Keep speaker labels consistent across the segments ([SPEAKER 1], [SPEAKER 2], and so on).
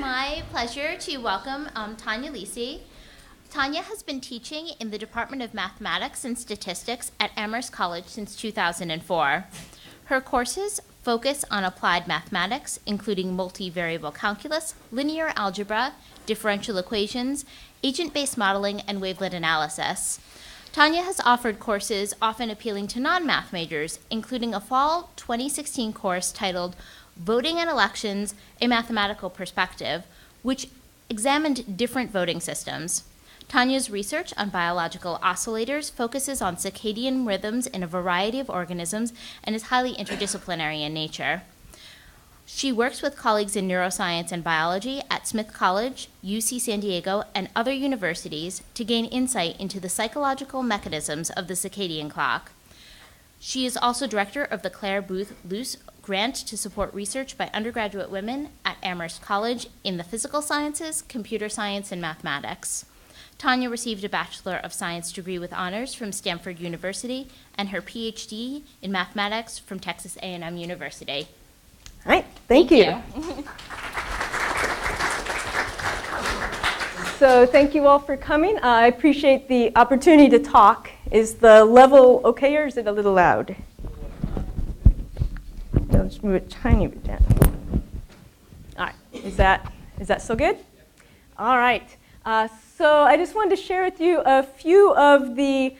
[SPEAKER 1] my pleasure to welcome Tanya Leise. Tanya has been teaching in the Department of Mathematics and Statistics at Amherst College since 2004. Her courses focus on applied mathematics, including multivariable calculus, linear algebra, differential equations, agent-based modeling, and wavelet analysis. Tanya has offered courses often appealing to non-math majors, including a fall 2016 course titled Voting and Elections, A Mathematical Perspective, which examined different voting systems. Tanya's research on biological oscillators focuses on circadian rhythms in a variety of organisms and is highly interdisciplinary in nature. She works with colleagues in neuroscience and biology at Smith College, UC San Diego, and other universities to gain insight into the psychological mechanisms of the circadian clock. She is also director of the Claire Booth Luce Grant to support research by undergraduate women at Amherst College in the physical sciences, computer science, and mathematics. Tanya received a Bachelor of Science degree with honors from Stanford University and her PhD in mathematics from Texas A&M University.
[SPEAKER 2] All right, thank you. So thank you all for coming. I appreciate the opportunity to talk. Is the level okay, or is it a little loud? I'll just move it tiny bit down. All right, is that still good? All right. So I just wanted to share with you a few of the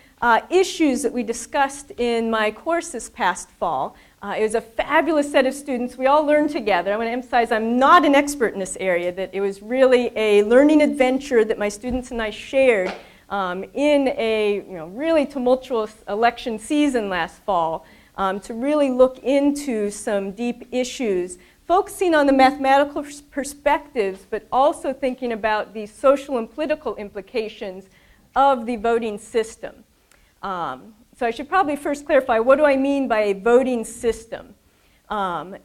[SPEAKER 2] issues that we discussed in my course this past fall. It was a fabulous set of students. We all learned together. I want to emphasize I'm not an expert in this area, that it was really a learning adventure that my students and I shared in a really tumultuous election season last fall to really look into some deep issues, focusing on the mathematical perspectives, but also thinking about the social and political implications of the voting system. So I should probably first clarify, what do I mean by a voting system?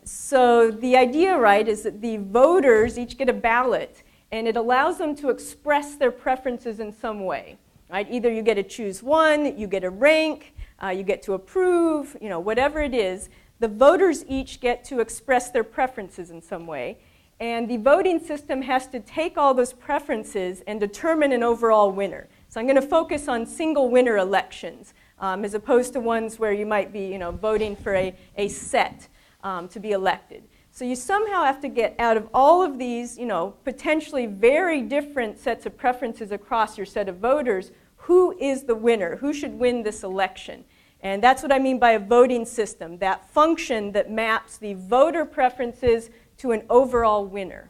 [SPEAKER 2] So the idea, right, is that the voters each get a ballot, and it allows them to express their preferences in some way. Right? Either you get to choose one, you get a rank, you get to approve, whatever it is. The voters each get to express their preferences in some way, and the voting system has to take all those preferences and determine an overall winner. So I'm going to focus on single winner elections, as opposed to ones where you might be voting for a set to be elected. So you somehow have to get out of all of these potentially very different sets of preferences across your set of voters, who is the winner, who should win this election. And that's what I mean by a voting system, that function that maps the voter preferences to an overall winner.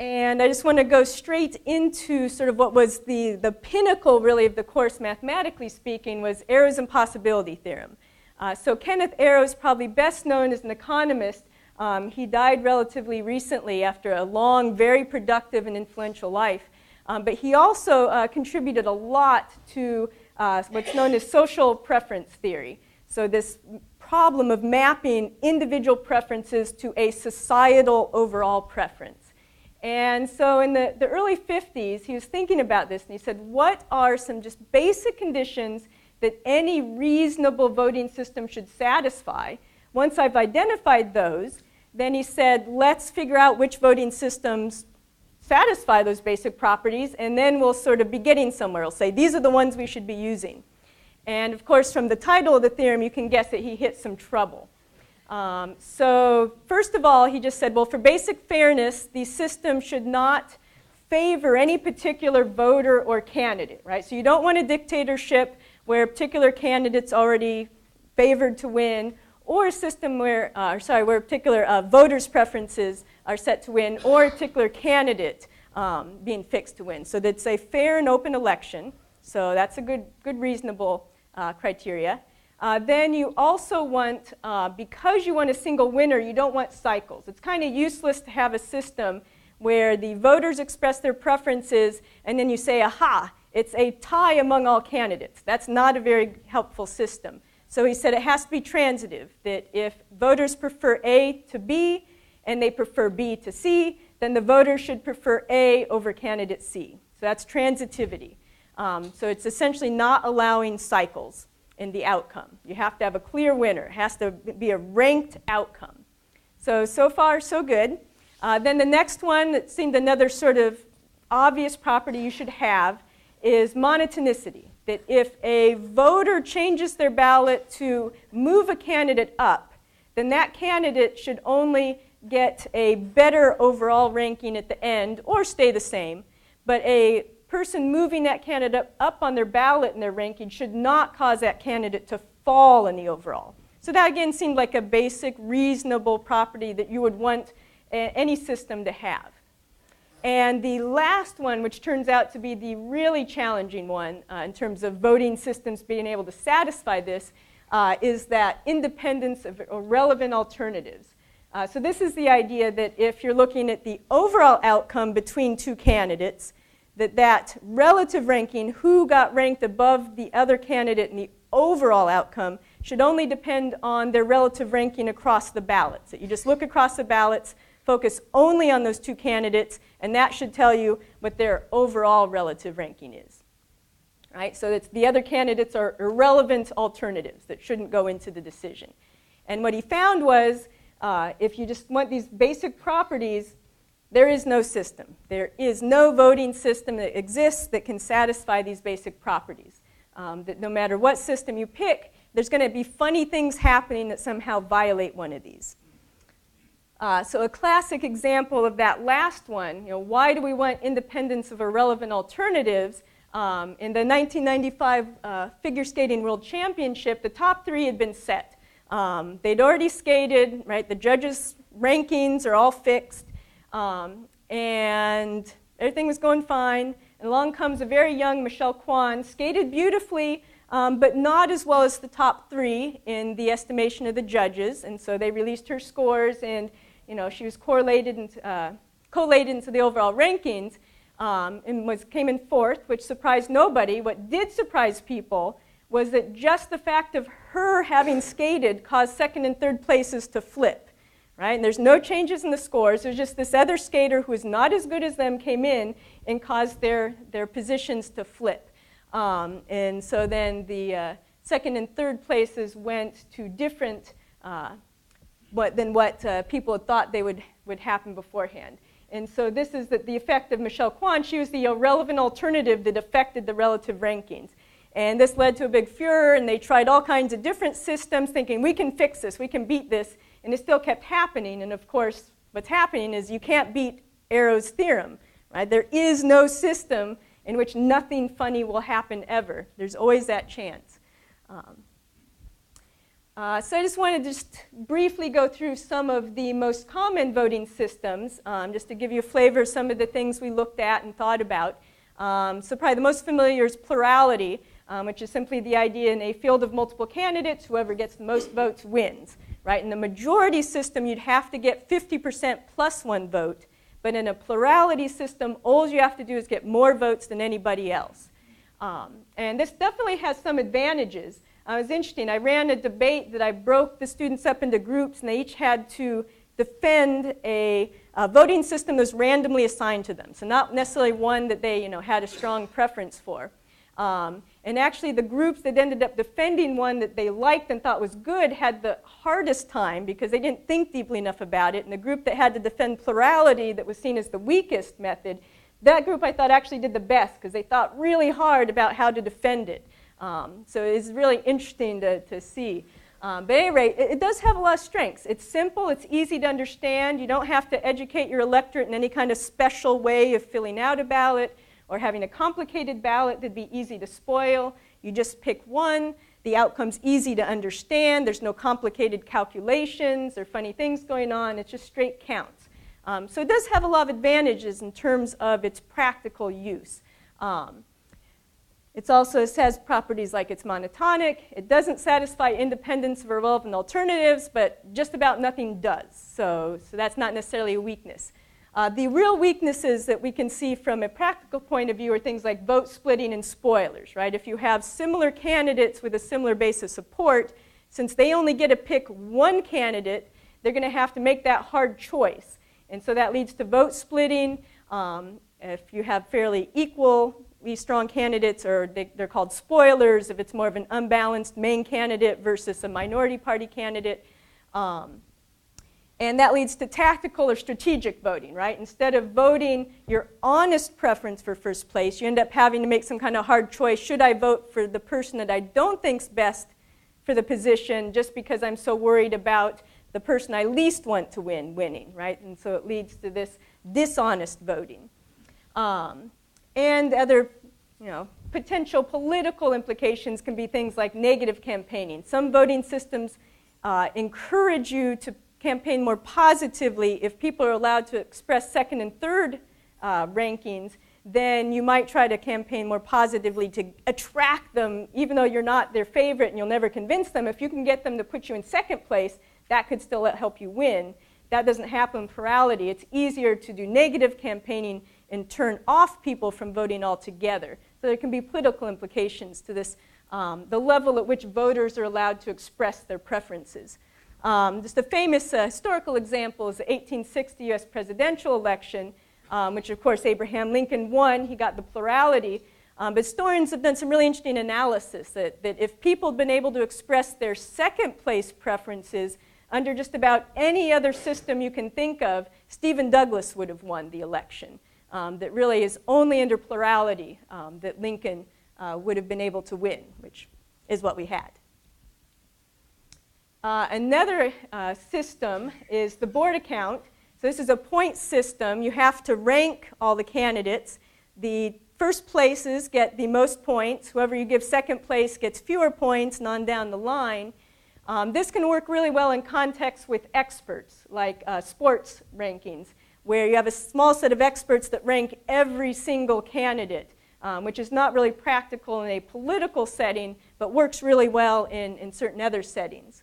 [SPEAKER 2] And I just want to go straight into sort of what was the pinnacle, really, of the course, mathematically speaking, was Arrow's impossibility theorem. So Kenneth Arrow is probably best known as an economist. He died relatively recently after a long, very productive and influential life. But he also contributed a lot to what's known as social preference theory. So this problem of mapping individual preferences to a societal overall preference. And so in the early 50s, he was thinking about this, and he said, what are some just basic conditions that any reasonable voting system should satisfy? Once I've identified those, then he said, let's figure out which voting systems satisfy those basic properties, and then we'll sort of be getting somewhere. We'll say, these are the ones we should be using. And of course, from the title of the theorem, you can guess that he hit some trouble. So first of all, he just said, well, for basic fairness, the system should not favor any particular voter or candidate, right? So you don't want a dictatorship where a particular candidate's already favored to win, or a system where, where particular voters' preferences are set to win, or a particular candidate being fixed to win. So that's a fair and open election. So that's a good reasonable criteria. Then you also want, because you want a single winner, you don't want cycles. It's kind of useless to have a system where the voters express their preferences and then you say, aha, it's a tie among all candidates. That's not a very helpful system. So he said it has to be transitive, that if voters prefer A to B and they prefer B to C, then the voters should prefer A over candidate C. So that's transitivity. So it's essentially not allowing cycles in the outcome. You have to have a clear winner. It has to be a ranked outcome. So far, so good. Then the next one that seemed another sort of obvious property you should have is monotonicity. That if a voter changes their ballot to move a candidate up, then that candidate should only get a better overall ranking at the end or stay the same. But a person moving that candidate up on their ballot in their ranking should not cause that candidate to fall in the overall. So that again seemed like a basic, reasonable property that you would want any system to have. And the last one, which turns out to be the really challenging one in terms of voting systems being able to satisfy this, is that independence of relevant alternatives. So this is the idea that if you're looking at the overall outcome between two candidates, that relative ranking, who got ranked above the other candidate in the overall outcome, should only depend on their relative ranking across the ballots. That you just look across the ballots, focus only on those two candidates, and that should tell you what their overall relative ranking is. Right? So it's the other candidates are irrelevant alternatives that shouldn't go into the decision. And what he found was, if you just want these basic properties, there is no system. There is no voting system that exists that can satisfy these basic properties. That no matter what system you pick, there's going to be funny things happening that somehow violate one of these. So a classic example of that last one, why do we want independence of irrelevant alternatives? In the 1995 Figure Skating World Championship, the top three had been set. They'd already skated, right? The judges' rankings are all fixed, and everything was going fine. And along comes a very young Michelle Kwan, skated beautifully, but not as well as the top three in the estimation of the judges. And so they released her scores, and she was collated into the overall rankings, and came in fourth, which surprised nobody. What did surprise people was that just the fact of her having skated caused second and third places to flip. Right? And there's no changes in the scores. There's just this other skater who is not as good as them came in and caused their positions to flip. And so then the second and third places went to different than what people had thought they would happen beforehand. And so this is the effect of Michelle Kwan. She was the irrelevant alternative that affected the relative rankings. And this led to a big furor, and they tried all kinds of different systems thinking, we can fix this, we can beat this. And it still kept happening. And of course, what's happening is you can't beat Arrow's theorem. Right? There is no system in which nothing funny will happen ever. There's always that chance. So I just wanted to just briefly go through some of the most common voting systems, just to give you a flavor of some of the things we looked at and thought about. So probably the most familiar is plurality, which is simply the idea in a field of multiple candidates, whoever gets the most votes wins. Right? In the majority system, you'd have to get 50% plus one vote. But in a plurality system, all you have to do is get more votes than anybody else. And this definitely has some advantages. It was interesting. I ran a debate that I broke the students up into groups, and they each had to defend a voting system that was randomly assigned to them. So not necessarily one that they had a strong preference for. And actually, the groups that ended up defending one that they liked and thought was good had the hardest time because they didn't think deeply enough about it. And the group that had to defend plurality that was seen as the weakest method, that group I thought actually did the best because they thought really hard about how to defend it. So it's really interesting to see. But at any rate, it does have a lot of strengths. It's simple. It's easy to understand. You don't have to educate your electorate in any kind of special way of filling out a ballot or having a complicated ballot that'd be easy to spoil. You just pick one. The outcome's easy to understand. There's no complicated calculations or funny things going on. It's just straight counts. So it does have a lot of advantages in terms of its practical use. It also has properties like it's monotonic. It doesn't satisfy independence of irrelevant alternatives, but just about nothing does. So that's not necessarily a weakness. The real weaknesses that we can see from a practical point of view are things like vote splitting and spoilers, right? If you have similar candidates with a similar base of support, since they only get to pick one candidate, they're going to have to make that hard choice. And so that leads to vote splitting. If you have fairly equally strong candidates, or they're called spoilers, if it's more of an unbalanced main candidate versus a minority party candidate. And that leads to tactical or strategic voting, right? Instead of voting your honest preference for first place, you end up having to make some kind of hard choice. Should I vote for the person that I don't think's best for the position just because I'm so worried about the person I least want to winning, right? And so it leads to this dishonest voting. And other, potential political implications can be things like negative campaigning. Some voting systems encourage you to campaign more positively. If people are allowed to express second and third rankings, then you might try to campaign more positively to attract them, even though you're not their favorite and you'll never convince them. If you can get them to put you in second place, that could still help you win. That doesn't happen in plurality. It's easier to do negative campaigning and turn off people from voting altogether. So there can be political implications to this, the level at which voters are allowed to express their preferences. Just a famous historical example is the 1860 U.S. presidential election, which of course Abraham Lincoln won. He got the plurality. But historians have done some really interesting analysis that if people had been able to express their second place preferences under just about any other system you can think of, Stephen Douglas would have won the election. That really is only under plurality that Lincoln would have been able to win, which is what we had. Another system is the Borda count. So this is a point system. You have to rank all the candidates. The first places get the most points. Whoever you give second place gets fewer points, and on down the line. This can work really well in contexts with experts, like sports rankings, where you have a small set of experts that rank every single candidate, which is not really practical in a political setting, but works really well in certain other settings.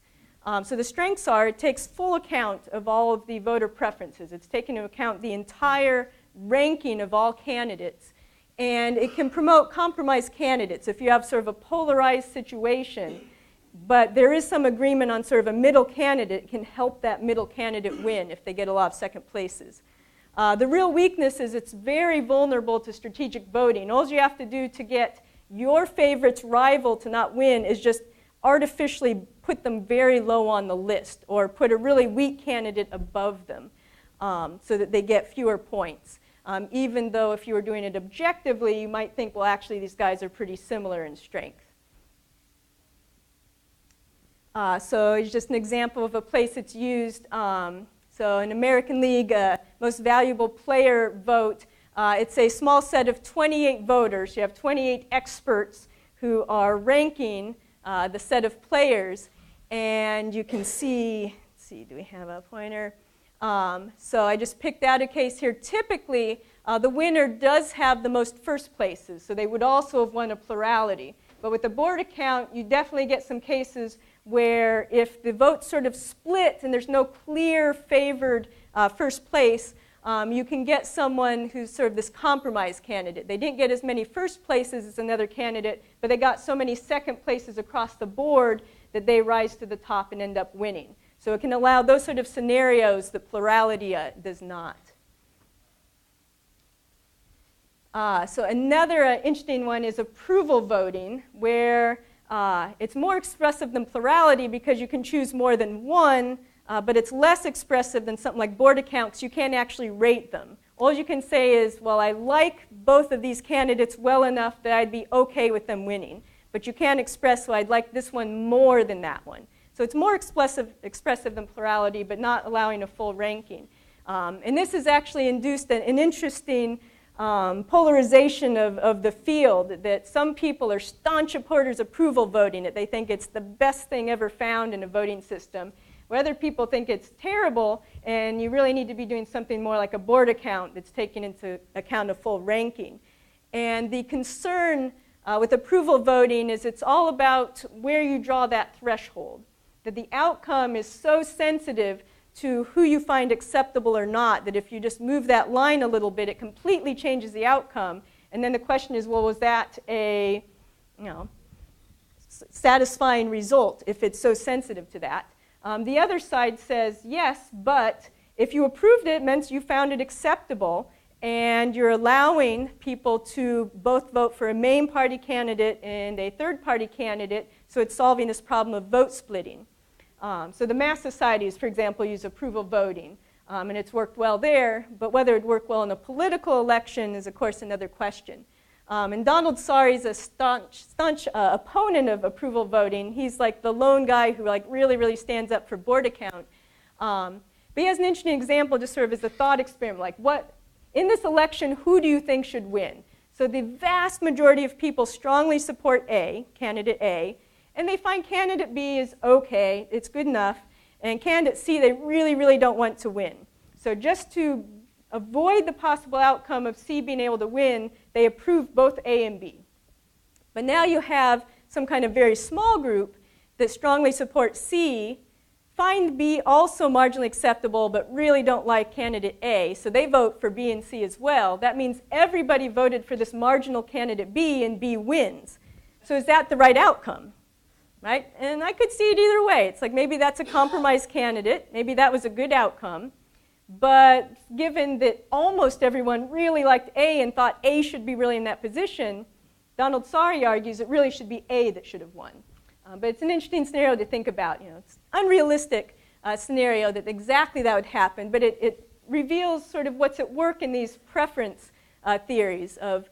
[SPEAKER 2] So the strengths are it takes full account of all of the voter preferences. It's taken into account the entire ranking of all candidates. And it can promote compromise candidates. If you have sort of a polarized situation, but there is some agreement on sort of a middle candidate, it can help that middle candidate win if they get a lot of second places. The real weakness is it's very vulnerable to strategic voting. All you have to do to get your favorite's rival to not win is just artificially put them very low on the list or put a really weak candidate above them so that they get fewer points. Even though if you were doing it objectively, you might think, well, actually, these guys are pretty similar in strength. So it's just an example of a place it's used. So in American League, most valuable player vote, it's a small set of 28 voters. You have 28 experts who are ranking the set of players. And you can see, let's see, do we have a pointer? So I just picked out a case here. Typically, the winner does have the most first places. So they would also have won a plurality. But with the Borda count, you definitely get some cases where if the votes sort of split and there's no clear favored first place, you can get someone who's sort of this compromise candidate. They didn't get as many first places as another candidate, but they got so many second places across the board that they rise to the top and end up winning. So it can allow those sort of scenarios that plurality does not. So another interesting one is approval voting, where it's more expressive than plurality because you can choose more than one, but it's less expressive than something like Borda count because you can't actually rate them. All you can say is, well, I like both of these candidates well enough that I'd be okay with them winning. But you can't express, well, I'd like this one more than that one. So it's more expressive than plurality, but not allowing a full ranking. And this has actually induced an interesting polarization of the field, that some people are staunch supporters of approval voting, that they think it's the best thing ever found in a voting system, where other people think it's terrible and you really need to be doing something more like a Borda count that's taking into account a full ranking. And the concern with approval voting is it's all about where you draw that threshold, that the outcome is so sensitive to who you find acceptable or not, that if you just move that line a little bit, it completely changes the outcome. And then the question is, well, was that a satisfying result if it's so sensitive to that? The other side says, yes, but if you approved it, it meant you found it acceptable, and you're allowing people to both vote for a main party candidate and a third party candidate, so it's solving this problem of vote splitting. So the mass societies, for example, use approval voting, and it's worked well there, but whether it worked well in a political election is, of course, another question. And Donald Sari is a staunch opponent of approval voting. He's like the lone guy who like really stands up for Borda count. But he has an interesting example just sort of as a thought experiment, like in this election, who do you think should win? So the vast majority of people strongly support A, candidate A, and they find candidate B is okay, it's good enough, and candidate C they really don't want to win. So just to avoid the possible outcome of C being able to win, they approve both A and B. But now you have some kind of very small group that strongly supports C, find B also marginally acceptable, but really don't like candidate A, so they vote for B and C as well. That means everybody voted for this marginal candidate B, and B wins. So is that the right outcome? Right? And I could see it either way. It's like maybe that's a compromise candidate. Maybe that was a good outcome. But given that almost everyone really liked A and thought A should be really in that position, Donald Sari argues it really should be A that should have won. But it's an interesting scenario to think about. It's an unrealistic scenario that exactly that would happen, but it reveals sort of what's at work in these preference theories of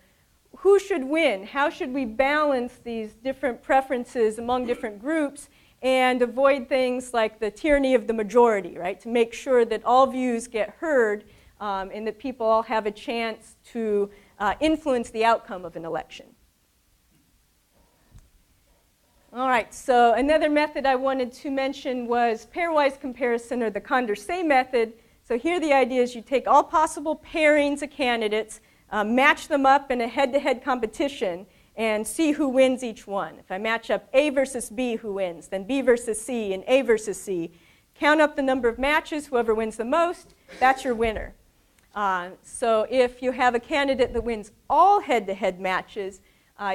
[SPEAKER 2] who should win, how should we balance these different preferences among different groups and avoid things like the tyranny of the majority, right? To make sure that all views get heard and that people all have a chance to influence the outcome of an election. All right, so another method I wanted to mention was pairwise comparison, or the Condorcet method. So here the idea is you take all possible pairings of candidates, match them up in a head-to-head competition, and see who wins each one. If I match up A versus B, who wins? Then B versus C and A versus C. Count up the number of matches, whoever wins the most, that's your winner. So if you have a candidate that wins all head-to-head matches,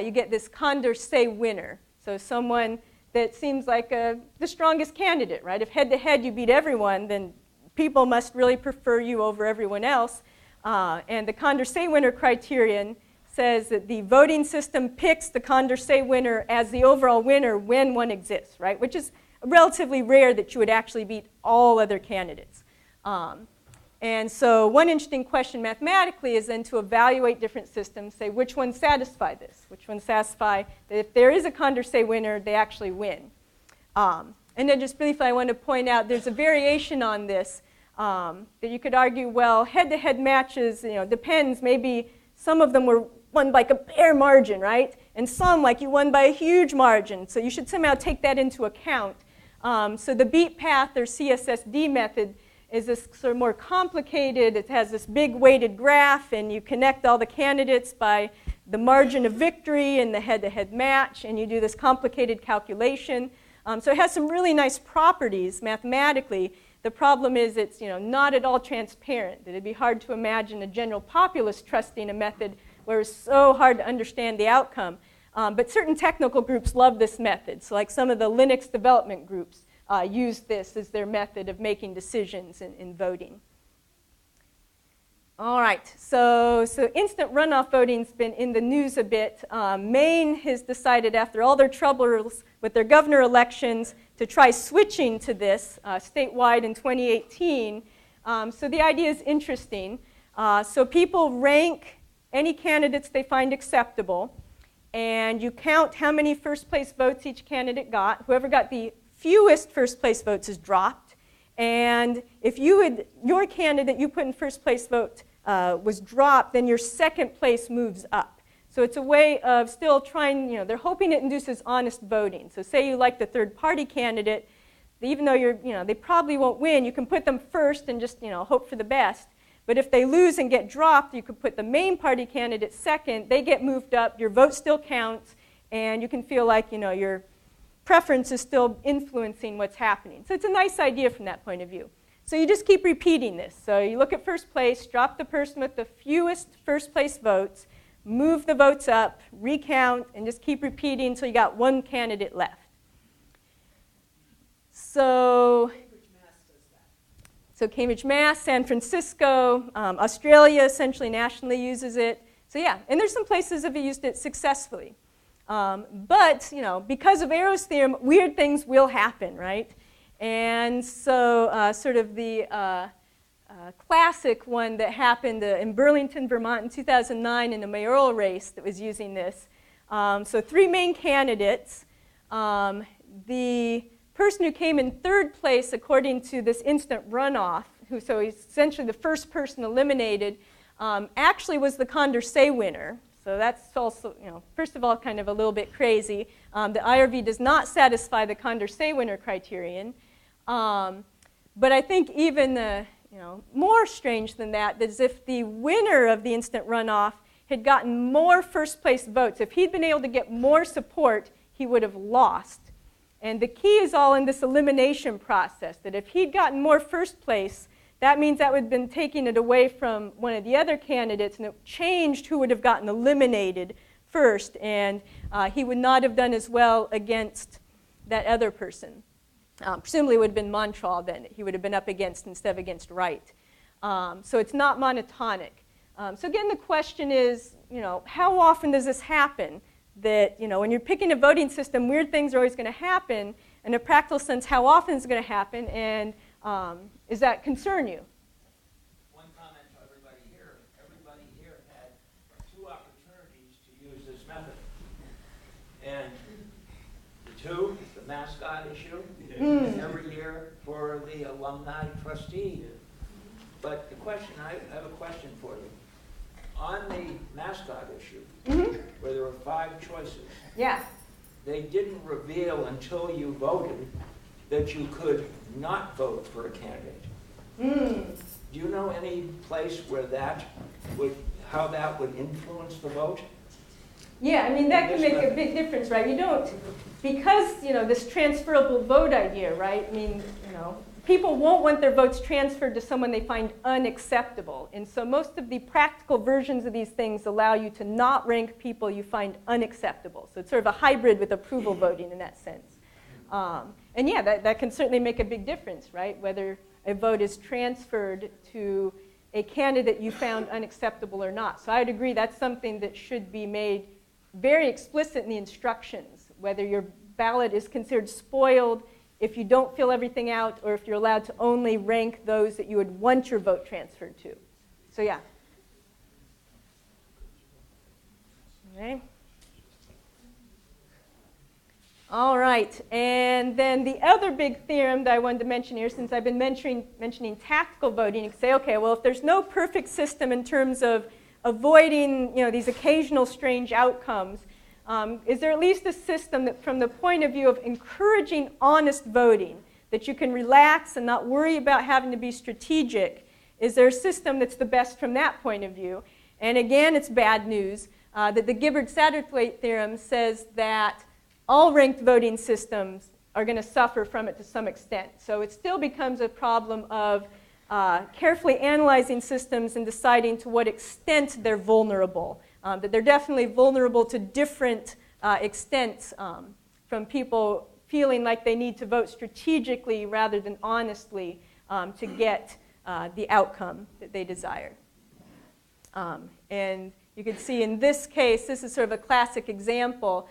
[SPEAKER 2] you get this Condorcet winner. So someone that seems like the strongest candidate, right? If head-to-head you beat everyone, then people must really prefer you over everyone else. And the Condorcet winner criterion says that the voting system picks the Condorcet winner as the overall winner when one exists, right? Which is relatively rare that you would actually beat all other candidates. And so one interesting question mathematically is then to evaluate different systems, say which ones satisfy this, which ones satisfy that if there is a Condorcet winner, they actually win. And then just briefly, I want to point out there's a variation on this that you could argue, well, head-to-head matches, depends. Maybe some of them were won by a bare margin, right? And some, like you won by a huge margin. So you should somehow take that into account. So the beat path or CSSD method is this sort of more complicated. It has this big weighted graph, and you connect all the candidates by the margin of victory and the head-to-head match, and you do this complicated calculation. So it has some really nice properties mathematically. The problem is it's not at all transparent. It'd be hard to imagine a general populace trusting a method where it's so hard to understand the outcome. But certain technical groups love this method. So like some of the Linux development groups use this as their method of making decisions in voting. All right, so instant runoff voting's been in the news a bit. Maine has decided after all their troubles with their governor elections to try switching to this statewide in 2018. So the idea is interesting. So people rank any candidates they find acceptable, and you count how many first place votes each candidate got. Whoever got the fewest first place votes is dropped. And if your candidate you put in first place vote was dropped, then your second place moves up. So it's a way of still trying, they're hoping it induces honest voting. So say you like the third party candidate, even though they probably won't win, you can put them first and just, hope for the best. But if they lose and get dropped, you could put the main party candidate second, they get moved up, your vote still counts, and you can feel like, your preference is still influencing what's happening. So it's a nice idea from that point of view. So you just keep repeating this. So you look at first place, drop the person with the fewest first place votes, move the votes up, recount, and just keep repeating until you got one candidate left. So Cambridge, Mass, San Francisco, Australia essentially nationally uses it. So yeah, and there's some places that have used it successfully. But because of Arrow's theorem, weird things will happen, right? And so sort of the classic one that happened in Burlington, Vermont in 2009 in a mayoral race that was using this. So 3 main candidates. The person who came in 3rd place according to this instant runoff, so he's essentially the first person eliminated, actually was the Condorcet winner. So that's also, first of all, kind of a little bit crazy. The IRV does not satisfy the Condorcet winner criterion. But I think even more strange than that is if the winner of the instant runoff had gotten more first place votes. If he'd been able to get more support, he would have lost. And the key is all in this elimination process, that if he'd gotten more first place, that means that would have been taking it away from one of the other candidates, and it changed who would have gotten eliminated first, and he would not have done as well against that other person. Presumably it would have been Montrall then that he would have been up against instead of against Wright. So it's not monotonic. So again, the question is, how often does this happen? That, when you're picking a voting system, weird things are always going to happen. In a practical sense, how often is it going to happen? And does that concern you?
[SPEAKER 3] One comment to everybody here. Everybody here had 2 opportunities to use this method. And the 2, the mascot issue, every year for the alumni trustee. But the question, I have a question for you. On the mascot issue, where there were 5 choices, they didn't reveal until you voted that you could not vote for a candidate. Do you know any place where how that would influence the vote?
[SPEAKER 2] Yeah, I mean, that can make a big difference, right? You don't, because, this transferable vote idea, right? I mean, people won't want their votes transferred to someone they find unacceptable. And so most of the practical versions of these things allow you to not rank people you find unacceptable. So it's sort of a hybrid with approval voting in that sense. And yeah, that can certainly make a big difference, right? Whether a vote is transferred to a candidate you found unacceptable or not. So I'd agree that's something that should be made very explicit in the instructions, whether your ballot is considered spoiled if you don't fill everything out, or if you're allowed to only rank those that you would want your vote transferred to. So yeah. Okay. All right, and then the other big theorem that I wanted to mention here, since I've been mentioning tactical voting, you can say, okay, well, if there's no perfect system in terms of avoiding these occasional strange outcomes, is there at least a system that, from the point of view of encouraging honest voting, that you can relax and not worry about having to be strategic? Is there a system that's the best from that point of view? And again, it's bad news that the Gibbard-Satterthwaite theorem says that all ranked voting systems are going to suffer from it to some extent. So it still becomes a problem of carefully analyzing systems and deciding to what extent they're vulnerable. That they're definitely vulnerable to different extents from people feeling like they need to vote strategically rather than honestly to get the outcome that they desire. And you can see in this case, this is sort of a classic example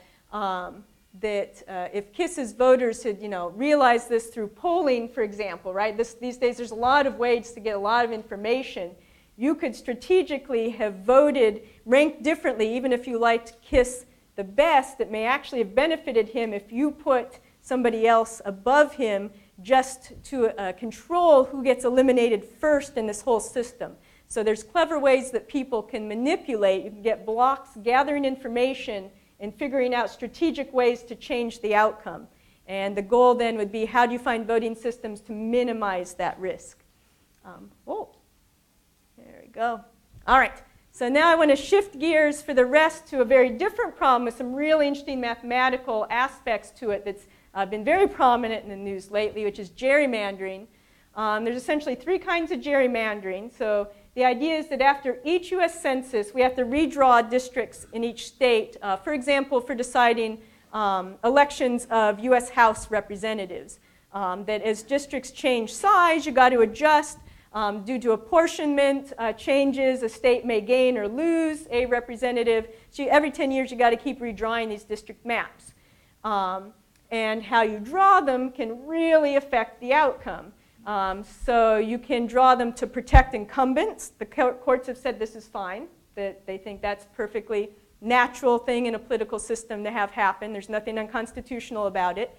[SPEAKER 2] that if KISS's voters had realized this through polling, for example, right? These days there's a lot of ways to get a lot of information. You could strategically have voted, ranked differently, even if you liked KISS the best. It may actually have benefited him if you put somebody else above him just to control who gets eliminated first in this whole system. So there's clever ways that people can manipulate. You can get blocks gathering information and figuring out strategic ways to change the outcome. And the goal then would be, how do you find voting systems to minimize that risk? There we go. All right, so now I want to shift gears for the rest to a very different problem with some really interesting mathematical aspects to it that's been very prominent in the news lately, which is gerrymandering. There's essentially 3 kinds of gerrymandering. So the idea is that after each U.S. census, we have to redraw districts in each state, for example, for deciding elections of U.S. House representatives. That as districts change size, you've got to adjust. Due to apportionment changes, a state may gain or lose a representative. So every 10 years, you've got to keep redrawing these district maps. and how you draw them can really affect the outcome. So you can draw them to protect incumbents. The courts have said this is fine, that they think that's perfectly natural thing in a political system to have happen. There's nothing unconstitutional about it.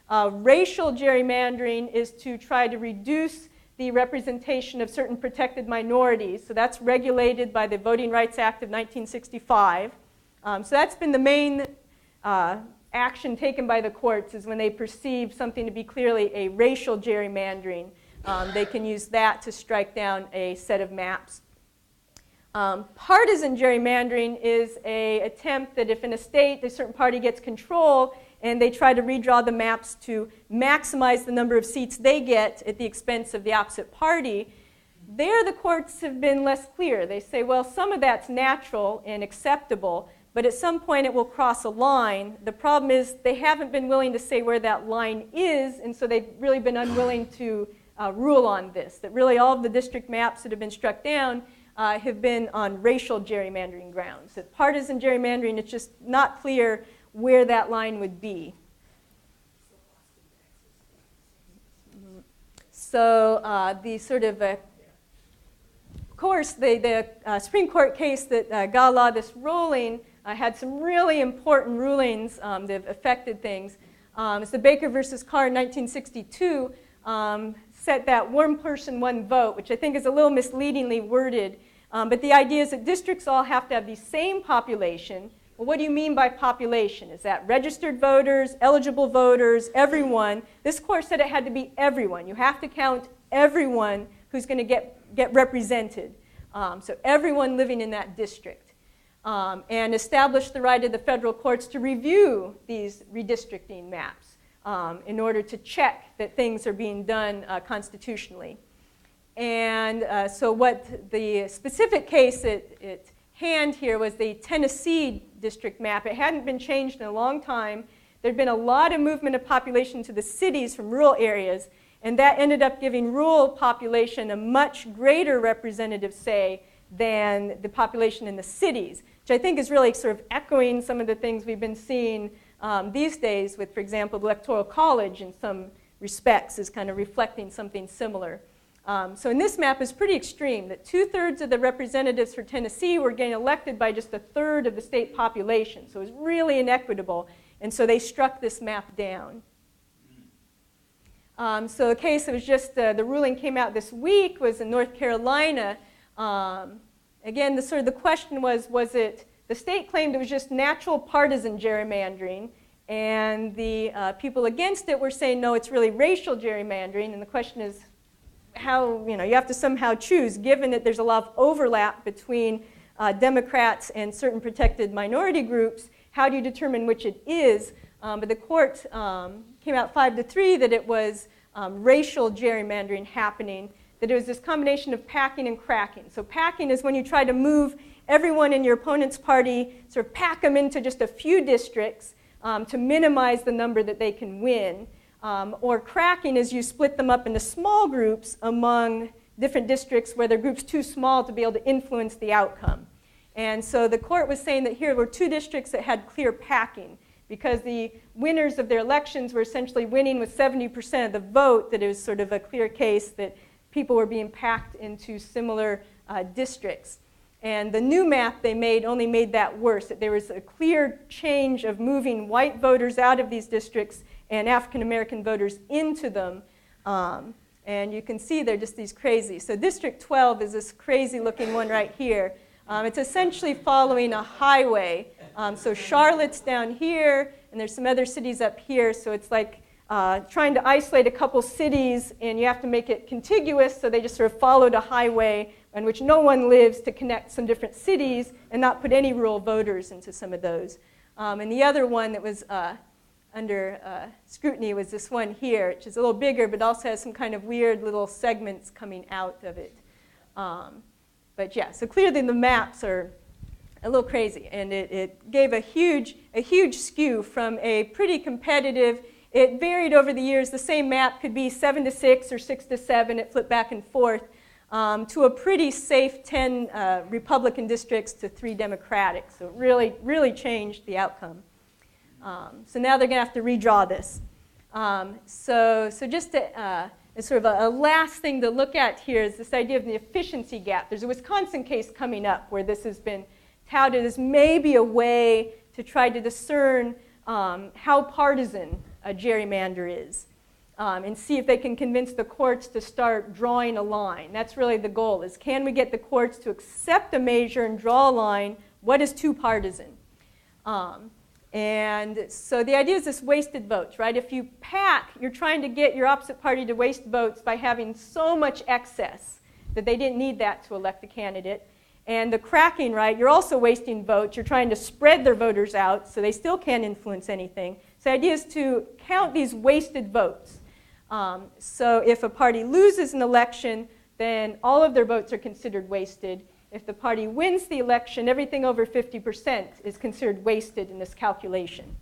[SPEAKER 2] Racial gerrymandering is to try to reduce the representation of certain protected minorities. So that's regulated by the Voting Rights Act of 1965. So that's been the main action taken by the courts, is when they perceive something to be clearly a racial gerrymandering, they can use that to strike down a set of maps. Partisan gerrymandering is an attempt that if in a state a certain party gets control and they try to redraw the maps to maximize the number of seats they get at the expense of the opposite party, there the courts have been less clear. They say, well, some of that's natural and acceptable, but at some point it will cross a line. The problem is they haven't been willing to say where that line is, and so they've really been unwilling to rule on this, that really all of the district maps that have been struck down have been on racial gerrymandering grounds. That partisan gerrymandering, it's just not clear where that line would be. So the sort of, of course, the Supreme Court case that got a lot of this ruling had some really important rulings that have affected things. It's the Baker versus Carr in 1962 set that one person, one vote, which I think is a little misleadingly worded. But the idea is that districts all have to have the same population. Well, what do you mean by population? Is that registered voters, eligible voters, everyone? This court said it had to be everyone. You have to count everyone who's going to get represented. So everyone living in that district. And establish the right of the federal courts to review these redistricting maps in order to check that things are being done constitutionally. And so what the specific case at hand here was the Tennessee district map. It hadn't been changed in a long time. There'd been a lot of movement of population to the cities from rural areas, and that ended up giving rural population a much greater representative say than the population in the cities, which I think is really sort of echoing some of the things we've been seeing these days with, for example, the Electoral College in some respects is kind of reflecting something similar. So in this map is pretty extreme, that 2/3 of the representatives for Tennessee were getting elected by just 1/3 of the state population. So it was really inequitable, and so they struck this map down. So the case that was just, the ruling came out this week was in North Carolina. Again, the question was it, the state claimed it was just natural partisan gerrymandering, and the people against it were saying, no, it's really racial gerrymandering, and the question is, how, you have to somehow choose, given that there's a lot of overlap between Democrats and certain protected minority groups, how do you determine which it is? But the court came out 5-3 that it was racial gerrymandering happening, that it was this combination of packing and cracking. So packing is when you try to move everyone in your opponent's party, sort of pack them into just a few districts to minimize the number that they can win. Or cracking is you split them up into small groups among different districts where they're groups too small to be able to influence the outcome. And so the court was saying that here were 2 districts that had clear packing, because the winners of their elections were essentially winning with 70% of the vote, that it was sort of a clear case that people were being packed into similar districts. And the new map they made only made that worse, that there was a clear change of moving white voters out of these districts and African American voters into them. And you can see they're just these crazy. So District 12 is this crazy looking one right here. It's essentially following a highway. So Charlotte's down here, and there's some other cities up here. So it's like trying to isolate a couple cities, and you have to make it contiguous, so they just sort of followed a highway in which no one lives to connect some different cities and not put any rural voters into some of those. And the other one that was under scrutiny was this one here, which is a little bigger, but also has some kind of weird little segments coming out of it. But yeah, so clearly the maps are a little crazy, and it gave a huge skew from a pretty competitive. It varied over the years. The same map could be 7-6 or 6-7. It flipped back and forth to a pretty safe 10 Republican districts to 3 Democratic. So it really changed the outcome. So now they're going to have to redraw this. So just to, as sort of a last thing to look at here is this idea of the efficiency gap. There's a Wisconsin case coming up where this has been touted as maybe a way to try to discern how partisan a gerrymander is and see if they can convince the courts to start drawing a line. That's really the goal, is can we get the courts to accept a measure and draw a line? What is too partisan? And so the idea is this wasted votes, right? If you pack, you're trying to get your opposite party to waste votes by having so much excess that they didn't need that to elect a candidate. And the cracking, right, you're also wasting votes. You're trying to spread their voters out so they still can't influence anything. So the idea is to count these wasted votes. So if a party loses an election, then all of their votes are considered wasted. If the party wins the election, everything over 50% is considered wasted in this calculation.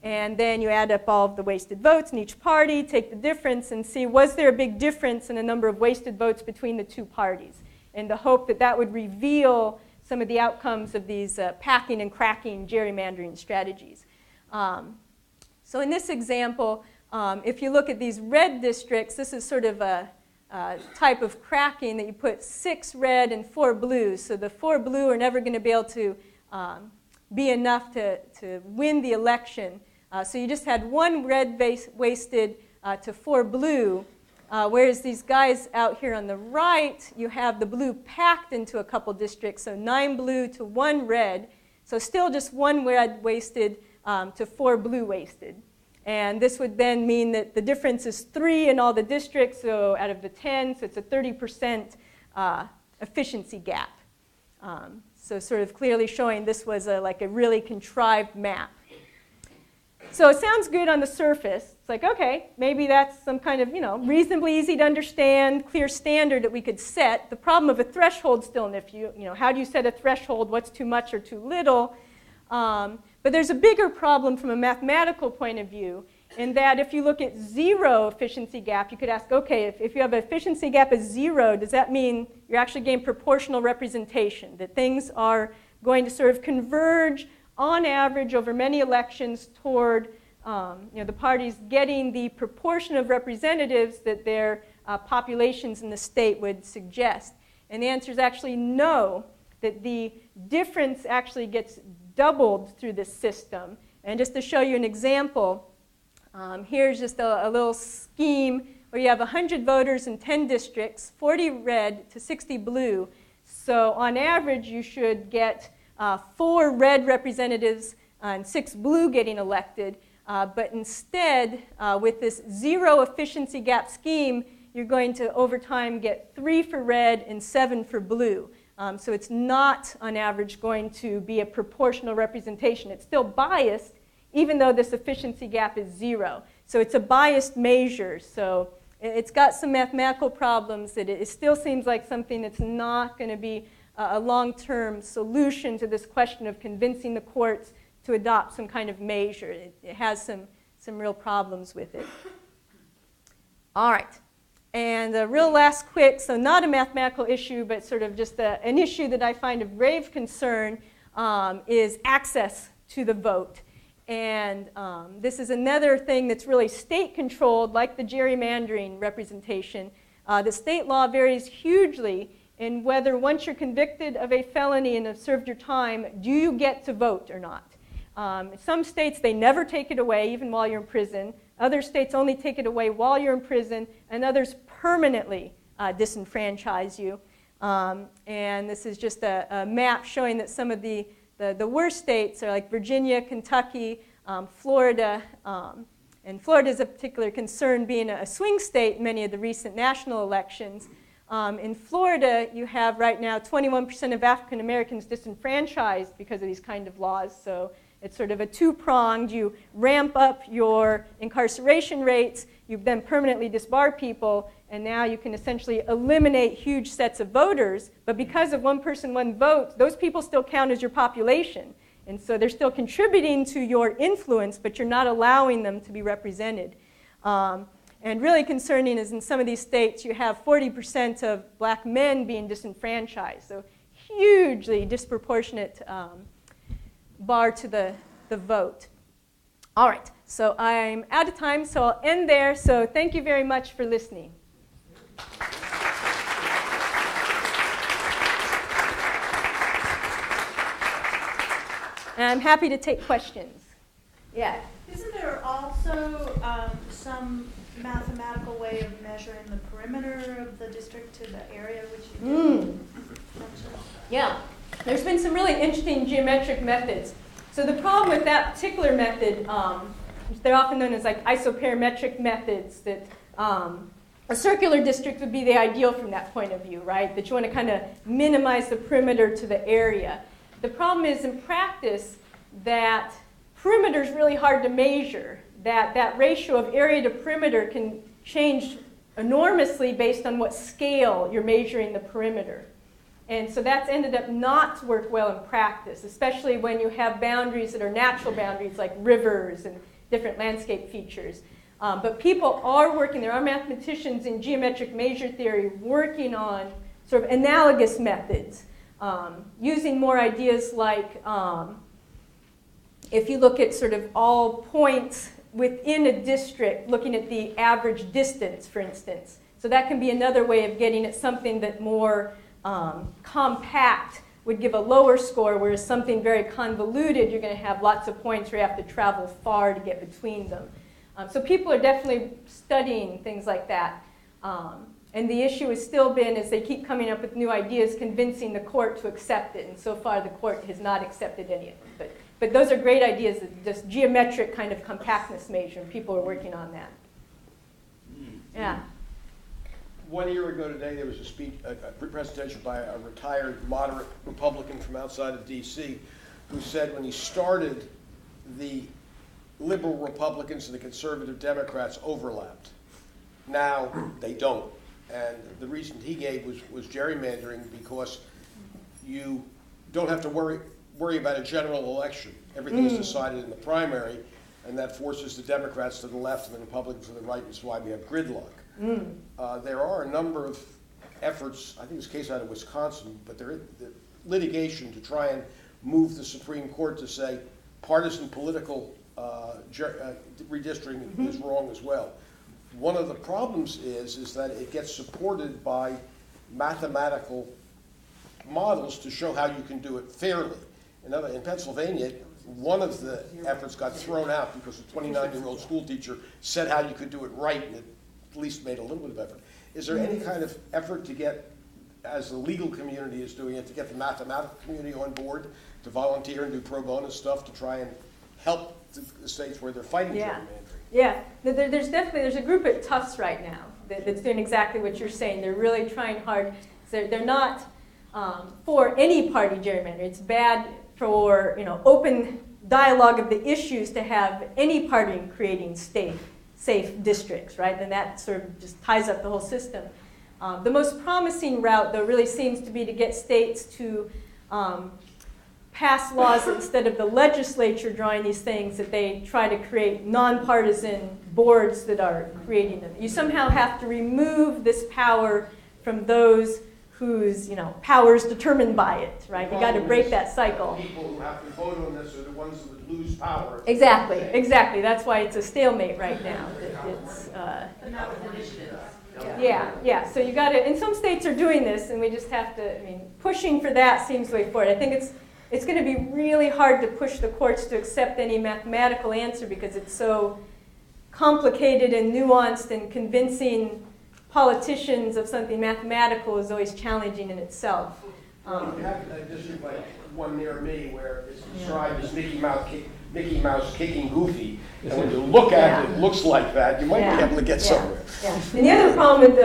[SPEAKER 2] And then you add up all of the wasted votes in each party, take the difference, and see was there a big difference in the number of wasted votes between the two parties, in the hope that that would reveal some of the outcomes of these packing and cracking gerrymandering strategies. So in this example, if you look at these red districts, this is sort of a type of cracking that you put 6 red and 4 blue. So the 4 blue are never going to be able to be enough to win the election. So you just had 1 red wasted to 4 blue, whereas these guys out here on the right, you have the blue packed into a couple districts, so 9 blue to 1 red. So still just 1 red wasted to 4 blue wasted. And this would then mean that the difference is 3 in all the districts, so out of the 10, so it's a 30% efficiency gap. So sort of clearly showing this was like a really contrived map. So it sounds good on the surface. It's like, okay, maybe that's some kind of, reasonably easy to understand, clear standard that we could set. The problem of a threshold still an issue. How do you set a threshold? What's too much or too little? But there's a bigger problem from a mathematical point of view, in that if you look at 0 efficiency gap, you could ask, okay, if you have an efficiency gap of 0, does that mean you're actually getting proportional representation, that things are going to sort of converge on average over many elections toward the parties getting the proportion of representatives that their populations in the state would suggest? And the answer is actually no, that the difference actually gets doubled through this system. And just to show you an example, here's just a little scheme where you have 100 voters in 10 districts, 40 red to 60 blue. So on average, you should get 4 red representatives and 6 blue getting elected. But instead, with this 0 efficiency gap scheme, you're going to, over time, get 3 for red and 7 for blue. So it's not, on average, going to be a proportional representation. It's still biased, even though this efficiency gap is 0. So it's a biased measure. So it's got some mathematical problems. It still seems like something that's not going to be a long-term solution to this question of convincing the courts to adopt some kind of measure. It has some real problems with it. All right. And a real last quick, so not a mathematical issue, but sort of just an issue that I find of grave concern is access to the vote. And this is another thing that's really state-controlled, like the gerrymandering representation. The state law varies hugely in whether once you're convicted of a felony and have served your time, do you get to vote or not? Some states, they never take it away, even while you're in prison. Other states only take it away while you're in prison, and others permanently disenfranchise you. And this is just a map showing that some of the worst states are like Virginia, Kentucky, Florida. And Florida is a particular concern, being a swing state in many of the recent national elections. In Florida, you have right now 21% of African Americans disenfranchised because of these kind of laws. So it's sort of a two-pronged. You ramp up your incarceration rates, you then permanently disbar people, and now you can essentially eliminate huge sets of voters. But because of one person, one vote, those people still count as your population. And so they're still contributing to your influence, but you're not allowing them to be represented. And really concerning is in some of these states, you have 40% of black men being disenfranchised. So hugely disproportionate bar to the vote. All right, so I'm out of time, so I'll end there. So thank you very much for listening. And I'm happy to take questions. Yeah.
[SPEAKER 4] Isn't there also some mathematical way of measuring the perimeter of the district to the area which you did?
[SPEAKER 2] Yeah. There's been some really interesting geometric methods. So the problem with that particular method, they're often known as like isoperimetric methods, that a circular district would be the ideal from that point of view, right? That you want to kind of minimize the perimeter to the area. The problem is in practice that perimeter is really hard to measure. That ratio of area to perimeter can change enormously based on what scale you're measuring the perimeter. And so that's ended up not to work well in practice, especially when you have boundaries that are natural boundaries like rivers and different landscape features. But people are working, there are mathematicians in geometric measure theory working on sort of analogous methods, using more ideas like if you look at sort of all points within a district, looking at the average distance, for instance. So that can be another way of getting at something that more compact would give a lower score, whereas something very convoluted, you're going to have lots of points where you have to travel far to get between them. So people are definitely studying things like that. And the issue has still been, as they keep coming up with new ideas, convincing the court to accept it. And so far, the court has not accepted any of them. But those are great ideas, just geometric kind of compactness measure. People are working on that. Yeah.
[SPEAKER 5] 1 year ago today, there was a speech, a presentation by a retired moderate Republican from outside of D.C. who said when he started, the liberal Republicans and the conservative Democrats overlapped. Now they don't. And the reason he gave was gerrymandering, because you don't have to worry about a general election. Everything is decided in the primary, and that forces the Democrats to the left and the Republicans to the right, and that's why we have gridlock. There are a number of efforts, I think it's a case out of Wisconsin, but there is litigation to try and move the Supreme Court to say partisan political redistricting is wrong as well. One of the problems is that it gets supported by mathematical models to show how you can do it fairly. In Pennsylvania, one of the efforts got thrown out because a 29-year-old school teacher said how you could do it right, and it at least made a little bit of effort. Is there any kind of effort to get, as the legal community is doing it, to get the mathematical community on board to volunteer and do pro bono stuff to try and help the states where they're fighting gerrymandering?
[SPEAKER 2] Yeah, there's a group at Tufts right now that's doing exactly what you're saying. They're really trying hard. So they're not for any party gerrymandering. It's bad for open dialogue of the issues to have any party creating safe districts, right? And that sort of just ties up the whole system. The most promising route, though, really seems to be to get states to pass laws instead of the legislature drawing these things, that they try to create nonpartisan boards that are creating them. You somehow have to remove this power from those whose power is determined by it, right? You got to break that cycle.
[SPEAKER 5] The people who have to vote on this are the ones that would lose power.
[SPEAKER 2] Exactly. That's why it's a stalemate right now. It's yeah. So you got to, and some states are doing this, and we just have to. Pushing for that seems the way forward. I think it's going to be really hard to push the courts to accept any mathematical answer because it's so complicated and nuanced, and convincing politicians of something mathematical is always challenging in itself.
[SPEAKER 5] You have a district like one near me where it's described as Mickey Mouse kicking Goofy, and when you look at it, it looks like that. You might be able to get somewhere.
[SPEAKER 2] Yeah. And the other problem with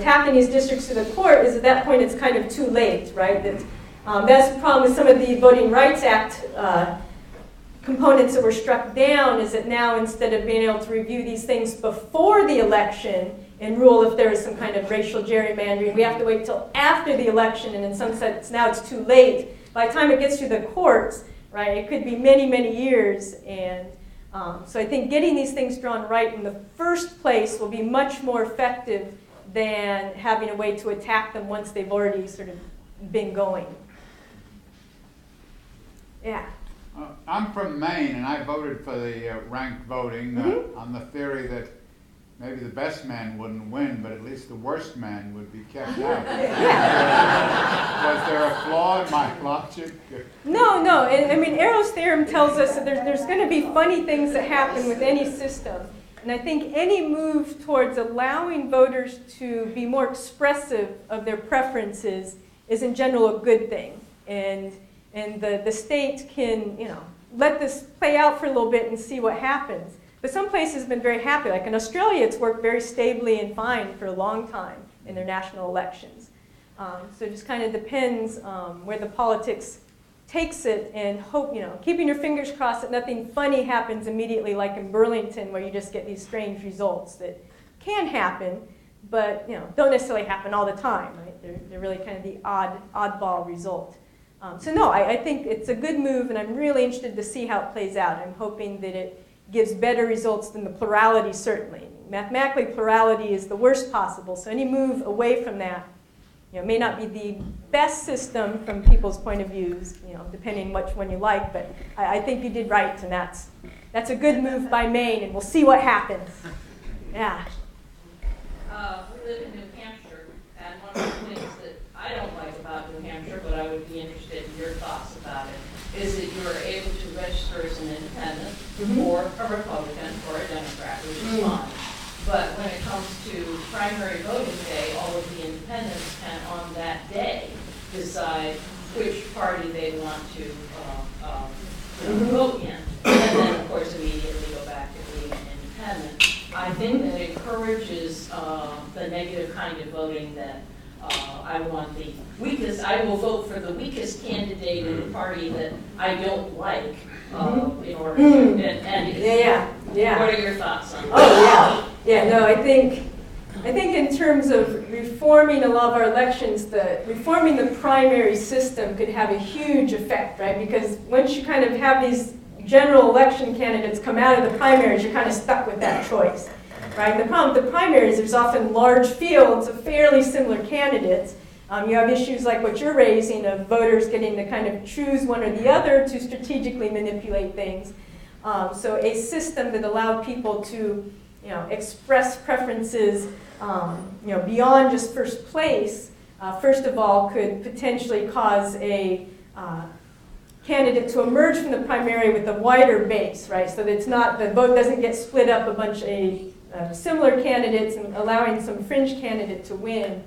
[SPEAKER 2] attacking these districts to the court is at that point it's kind of too late, right? That's the problem with some of the Voting Rights Act components that were struck down, is that now instead of being able to review these things before the election and rule if there is some kind of racial gerrymandering, we have to wait till after the election, and in some sense now it's too late. By the time it gets to the courts, right, it could be many, many years. And so I think getting these things drawn right in the first place will be much more effective than having a way to attack them once they've already sort of been going. Yeah.
[SPEAKER 6] I'm from Maine, and I voted for the ranked voting on the theory that maybe the best man wouldn't win, but at least the worst man would be kept out. Was there a flaw in my logic?
[SPEAKER 2] No, no. And, I mean, Arrow's theorem tells us that there's going to be funny things that happen with any system. And I think any move towards allowing voters to be more expressive of their preferences is in general a good thing. And the state can, let this play out for a little bit and see what happens. But some places have been very happy. Like in Australia, it's worked very stably and fine for a long time in their national elections. So it just kind of depends where the politics takes it, and hope, keeping your fingers crossed that nothing funny happens immediately, like in Burlington, where you just get these strange results that can happen, but don't necessarily happen all the time. Right? They're really kind of the oddball result. So no, I think it's a good move, and I'm really interested to see how it plays out. I'm hoping that it gives better results than the plurality, certainly. Mathematically, plurality is the worst possible, so any move away from that may not be the best system from people's point of views, depending which one you like, but I think you did right, and that's a good move by Maine, and we'll see what happens. Yeah.
[SPEAKER 7] We live in New Hampshire, and one of the things that I don't like about New Hampshire, but I would be interested in your thoughts about it, is that you're able to register as an independent or a Republican or a Democrat, which is fine. But when it comes to primary voting day, all of the independents can, on that day, decide which party they want to vote in, and then, of course, immediately go back to being an independent. I think that encourages the negative kind of voting that I want the weakest. I will vote for the weakest candidate in the party that I don't like in order to.
[SPEAKER 2] Yeah.
[SPEAKER 7] What are your thoughts on that?
[SPEAKER 2] Oh yeah. Yeah. No, I think in terms of reforming a lot of our elections, reforming the primary system could have a huge effect, right? Because once you kind of have these general election candidates come out of the primaries, you're kind of stuck with that choice. Right? The problem with the primaries, there's often large fields of fairly similar candidates. You have issues like what you're raising of voters getting to kind of choose one or the other to strategically manipulate things. So a system that allowed people to express preferences beyond just first place, first of all, could potentially cause a candidate to emerge from the primary with a wider base, right? So that it's not, the vote doesn't get split up a bunch of similar candidates and allowing some fringe candidate to win.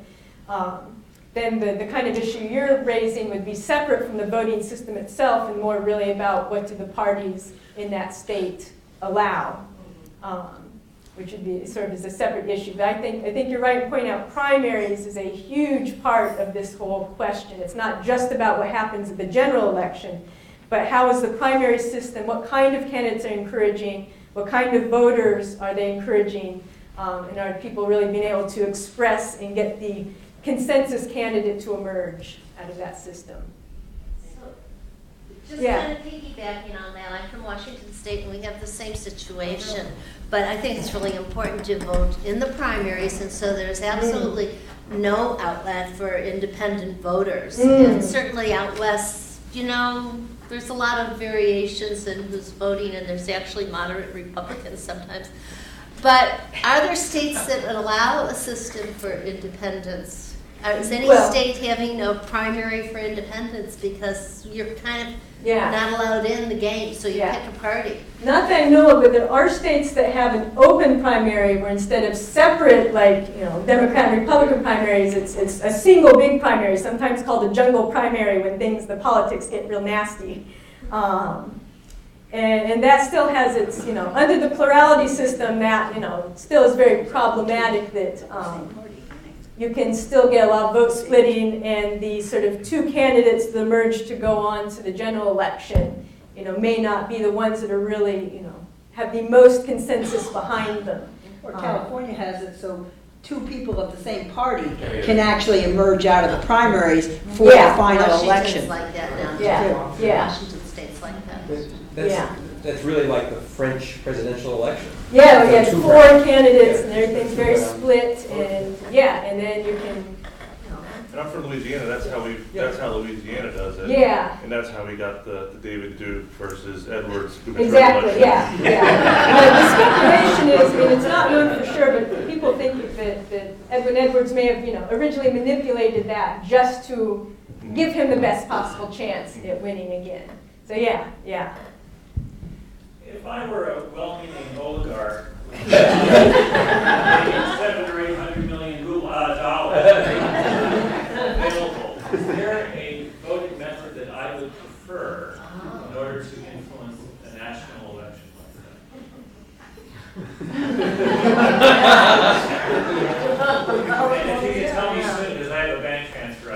[SPEAKER 2] Then the kind of issue you're raising would be separate from the voting system itself and more really about what do the parties in that state allow, which would be sort of as a separate issue. But I think you're right in pointing out primaries is a huge part of this whole question. It's not just about what happens at the general election, but how is the primary system, what kind of candidates are encouraging, what kind of voters are they encouraging, and are people really being able to express and get the consensus candidate to emerge out of that system?
[SPEAKER 8] So, just
[SPEAKER 2] Yeah.
[SPEAKER 8] kind of piggybacking on that, I'm from Washington State and we have the same situation, but I think it's really important to vote in the primaries, and so there's absolutely no outlet for independent voters. And certainly out west, there's a lot of variations in who's voting, and there's actually moderate Republicans sometimes. But are there states that allow a system for independents? Is any state having a primary for independents because you're kind of not allowed in the game, so you pick a party?
[SPEAKER 2] Not that I know of, but there are states that have an open primary where instead of separate, Democrat and Republican primaries, it's a single big primary, sometimes called a jungle primary when the politics get real nasty. And that still has its, under the plurality system, that, still is very problematic that you can still get a lot of vote splitting, and the sort of two candidates that emerge to go on to the general election, may not be the ones that are really, have the most consensus behind them.
[SPEAKER 9] Or California has it so two people of the same party can actually emerge out of the primaries for the final election.
[SPEAKER 8] Washington's like that now, too. Washington State's like that.
[SPEAKER 10] That's really like the French presidential election.
[SPEAKER 2] Yeah, we had four candidates and everything's very split, and and then you can
[SPEAKER 11] And I'm from Louisiana. That's how Louisiana does it.
[SPEAKER 2] Yeah.
[SPEAKER 11] And that's how we got the David Duke versus Edwards.
[SPEAKER 2] Exactly. Yeah. The speculation is, I mean, it's not known for sure, but people think that Edwin Edwards may have, originally manipulated that just to give him the best possible chance at winning again. So yeah.
[SPEAKER 3] If I were a well-meaning oligarch, making $700 or $800 million available, is there a voting method that I would prefer in order to influence a national election like that? And if you can tell me soon, because I have a bank transfer.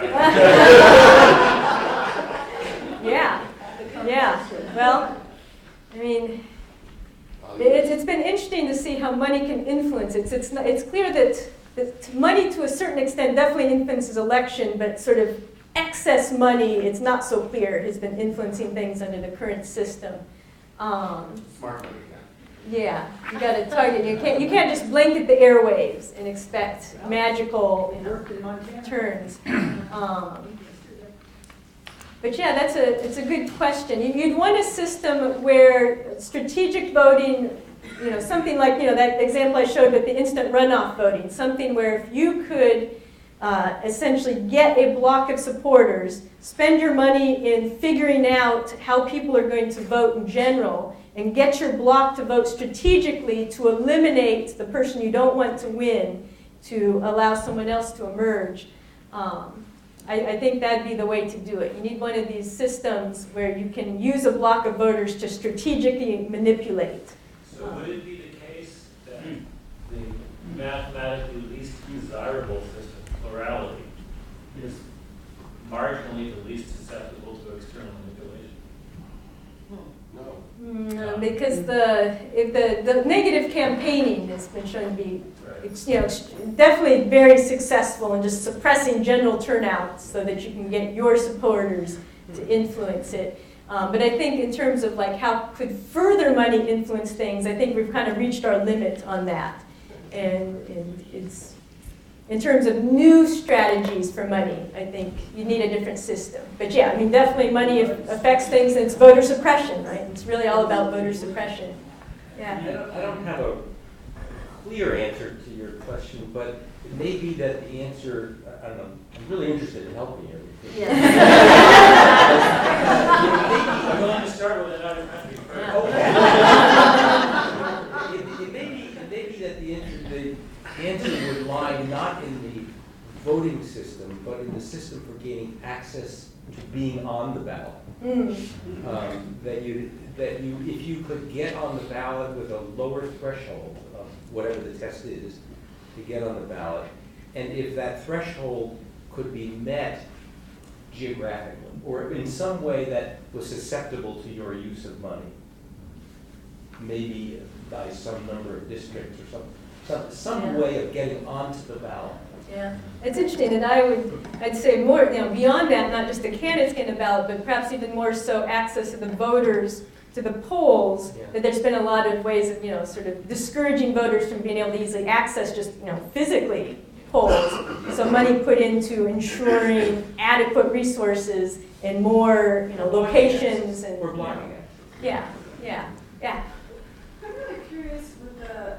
[SPEAKER 2] Yeah. Well, I mean, it's been interesting to see how money can influence it. It's clear that money, to a certain extent, definitely influences election, but sort of excess money, it's not so clear, has been influencing things under the current system.
[SPEAKER 10] Smart money.
[SPEAKER 2] Yeah, you got to target. You can't just blanket the airwaves and expect magical turns. But yeah, it's a good question. You'd want a system where strategic voting, something like that example I showed with the instant runoff voting, something where if you could essentially get a block of supporters, spend your money in figuring out how people are going to vote in general, and get your block to vote strategically to eliminate the person you don't want to win, to allow someone else to emerge. I think that'd be the way to do it. You need one of these systems where you can use a block of voters to strategically manipulate.
[SPEAKER 3] So would it be the case that the mathematically least desirable system, plurality, is marginally the least susceptible to external manipulation?
[SPEAKER 2] No, because the negative campaigning has been shown to be definitely very successful in just suppressing general turnout so that you can get your supporters to influence it. But I think in terms of how could further money influence things, I think we've kind of reached our limit on that. And it's in terms of new strategies for money, I think you need a different system. But yeah, I mean, definitely money affects things, and it's voter suppression, right? It's really all about voter suppression. Yeah.
[SPEAKER 10] I don't have a clear answer to your question, but it may be that the answer, I don't know, I'm really interested in helping you.
[SPEAKER 8] Yeah.
[SPEAKER 3] I'm going to start with another country first.
[SPEAKER 10] It may be that the answer would lie not in the voting system, but in the system for gaining access to being on the ballot. If you could get on the ballot with a lower threshold of whatever the test is to get on the ballot, and if that threshold could be met geographically or in some way that was susceptible to your use of money, maybe by some number of districts or some way of getting onto the ballot.
[SPEAKER 2] Yeah, it's interesting, and I'd say more, beyond that, not just the candidates getting a ballot, but perhaps even more so access to the voters, to the polls, that there's been a lot of ways of, sort of discouraging voters from being able to easily access just, physically polls. So money put into ensuring adequate resources and more, locations and.
[SPEAKER 10] We're blocking it.
[SPEAKER 2] Yeah.
[SPEAKER 12] I'm really curious with the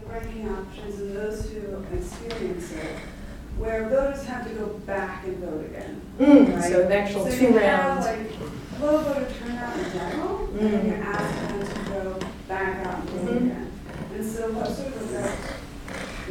[SPEAKER 12] ranking options and those who experience it, where voters have to go back and vote again. Right?
[SPEAKER 2] So the actual
[SPEAKER 12] so
[SPEAKER 2] 2 rounds.
[SPEAKER 12] Low voter turnout in general, and then you're asking them to go back out and vote again. And so what sort of effect,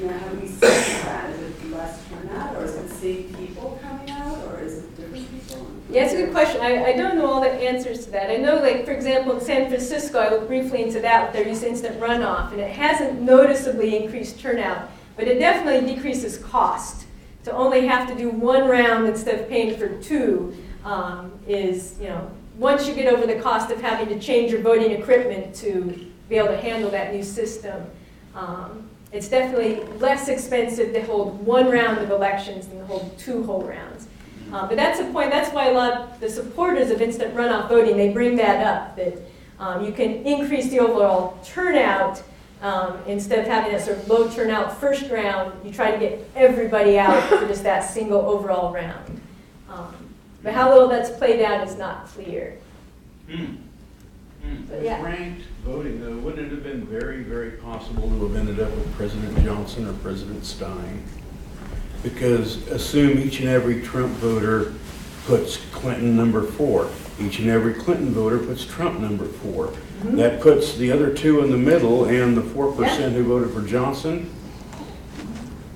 [SPEAKER 12] have we seen that? Is it less turnout, or is it the same people coming out, or is it different people?
[SPEAKER 2] Yeah, it's a good question. I don't know all the answers to that. I know, for example, in San Francisco, I looked briefly into that with their use of instant runoff, and it hasn't noticeably increased turnout, but it definitely decreases cost. To only have to do 1 round instead of paying for 2 is, once you get over the cost of having to change your voting equipment to be able to handle that new system, it's definitely less expensive to hold 1 round of elections than to hold 2 whole rounds. But that's a point. That's why a lot of the supporters of instant runoff voting, they bring that up, that you can increase the overall turnout, Instead of having that sort of low turnout first round, you try to get everybody out for just that single overall round. But how well that's played out is not clear. But yeah.
[SPEAKER 13] Ranked voting, though, wouldn't it have been very, very possible to have ended up with President Johnson or President Stein? Because assume each and every Trump voter puts Clinton number 4. Each and every Clinton voter puts Trump number 4. Mm-hmm. That puts the other two in the middle and the 4% who voted for Johnson.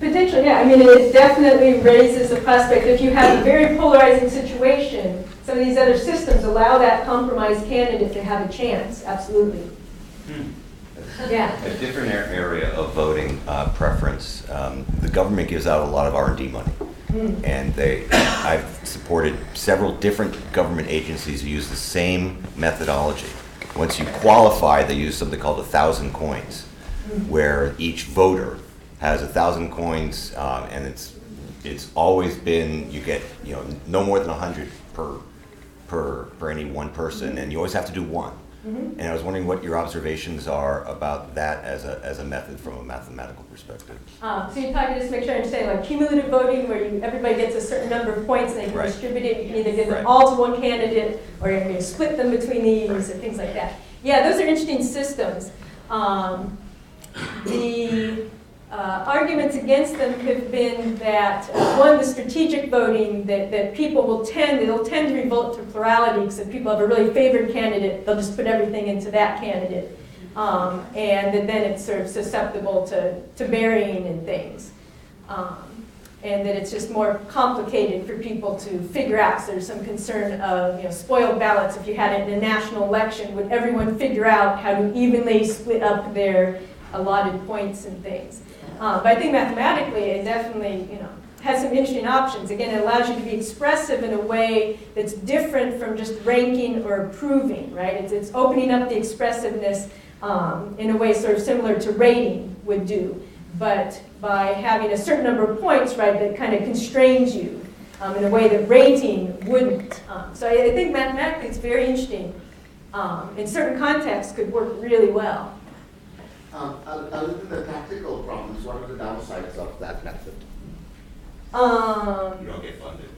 [SPEAKER 2] Potentially, yeah. I mean, it definitely raises the prospect if you have a very polarizing situation, some of these other systems allow that compromised candidate to have a chance. Absolutely. Yeah.
[SPEAKER 14] A different area of voting preference. The government gives out a lot of R&D money. And I've supported several different government agencies who use the same methodology. Once you qualify, they use something called 1,000 coins, where each voter has 1,000 coins, and it's always been, you get no more than 100 per any one person, and you always have to do one. And I was wondering what your observations are about that as a method from a mathematical perspective.
[SPEAKER 2] So you're talking, just to make sure I understand, like cumulative voting, where everybody gets a certain number of points and they can distribute it. You can either give them all to one candidate, or you can split them between these, or things like that. Yeah, those are interesting systems. The arguments against them have been that, one, the strategic voting, that people will tend to revolt to plurality, because if people have a really favored candidate, they'll just put everything into that candidate. And then it's sort of susceptible to varying and things. And that it's just more complicated for people to figure out. So there's some concern of spoiled ballots. If you had it in a national election, would everyone figure out how to evenly split up their allotted points and things? But I think mathematically, it definitely has some interesting options. Again, it allows you to be expressive in a way that's different from just ranking or approving, right? It's opening up the expressiveness in a way sort of similar to rating would do, but by having a certain number of points, right, that kind of constrains you in a way that rating wouldn't. So I think mathematically it's very interesting. In certain contexts, could work really well.
[SPEAKER 15] Other than the tactical problems, what are the downsides of that method?
[SPEAKER 14] You don't get funded.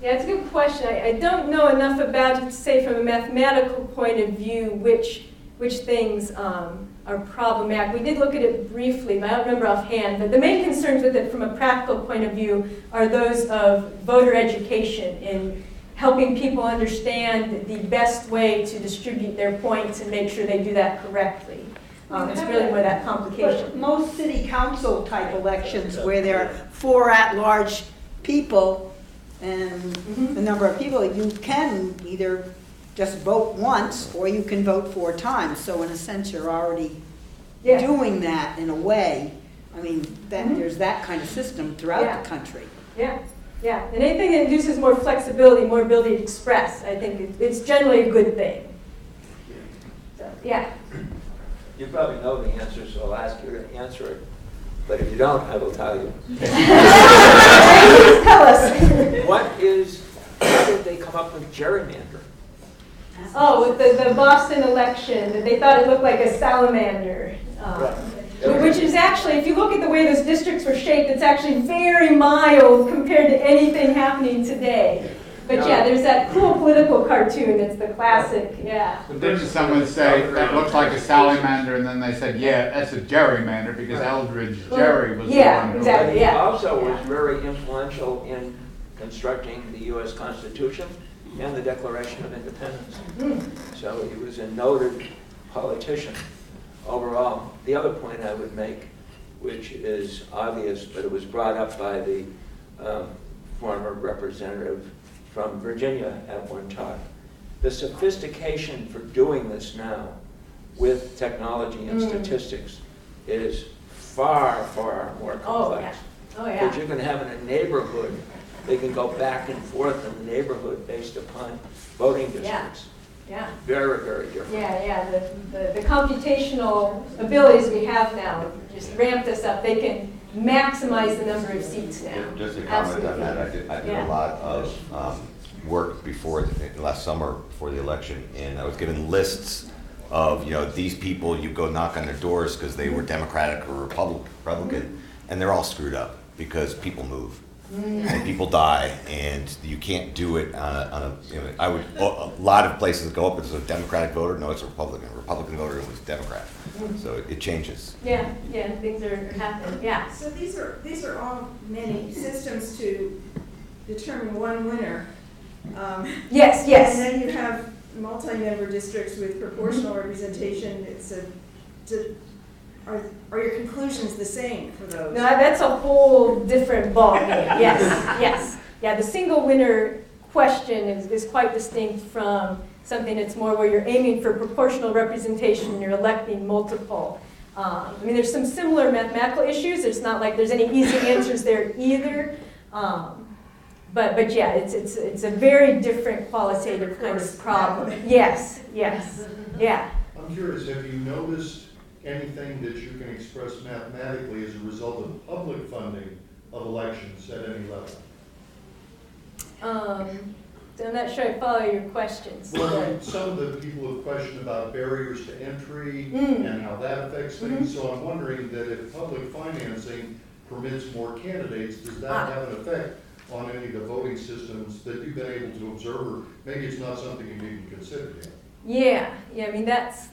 [SPEAKER 2] Yeah, it's a good question. I don't know enough about it to say from a mathematical point of view which things are problematic. We did look at it briefly, but I don't remember offhand. But the main concerns with it from a practical point of view are those of voter education in helping people understand the best way to distribute their points and make sure they do that correctly. It's really more that complication.
[SPEAKER 9] But most city council type elections where there are 4 at-large people and the number of people, you can either just vote once or you can vote 4 times. So in a sense, you're already doing that in a way. I mean, there's that kind of system throughout the country.
[SPEAKER 2] Yeah, and anything that induces more flexibility, more ability to express, I think it's generally a good thing. So, yeah.
[SPEAKER 3] You probably know the answer, so I'll ask you to answer it. But if you don't, I will tell you.
[SPEAKER 2] Tell us.
[SPEAKER 3] How did they come up with gerrymandering?
[SPEAKER 2] Oh, with the Boston election, they thought it looked like a salamander. Which is actually, if you look at the way those districts were shaped, it's actually very mild compared to anything happening today. But yeah, there's that cool political cartoon that's the classic,
[SPEAKER 6] But didn't someone say that looks like a salamander, and then they said, yeah, that's a gerrymander because Eldridge Gerry was the one who...
[SPEAKER 2] Exactly,
[SPEAKER 3] He also was very influential in constructing the U.S. Constitution and the Declaration of Independence. So he was a noted politician. Overall, the other point I would make, which is obvious, but it was brought up by the former representative from Virginia at one time, the sophistication for doing this now with technology and statistics is far, far more complex. But you can have in a neighborhood, they can go back and forth in the neighborhood based upon voting districts. Very, very different.
[SPEAKER 2] The computational abilities we have now just ramp this up. They can maximize the number of seats now.
[SPEAKER 14] Just to comment on that, I did a lot of work last summer before the election, and I was given lists of, these people, you go knock on their doors because they were Democratic or Republican, and they're all screwed up because people move. And people die, and you can't do it on a lot of places go up, it's a Democratic voter, no, it's a Republican voter, it was Democrat. So it changes.
[SPEAKER 2] Yeah, things are happening, yeah.
[SPEAKER 16] So these are all many systems to determine one winner.
[SPEAKER 2] Yes.
[SPEAKER 16] And then you have multi-member districts with proportional representation. Are your conclusions the same for those?
[SPEAKER 2] No, that's a whole different ballgame. Yes. Yeah, the single winner question is quite distinct from something that's more where you're aiming for proportional representation and you're electing multiple. There's some similar mathematical issues. It's not like there's any easy answers there either. But yeah, it's a very different qualitative kind of problem. Yes. Yeah.
[SPEAKER 17] I'm curious, have you noticed anything that you can express mathematically as a result of public funding of elections at any level?
[SPEAKER 2] So I'm not sure I follow your questions.
[SPEAKER 17] Well, some of the people have questioned about barriers to entry and how that affects things. So I'm wondering that if public financing permits more candidates, does that have an effect on any of the voting systems that you've been able to observe? Or maybe it's not something you've even considered yet.
[SPEAKER 2] Yeah.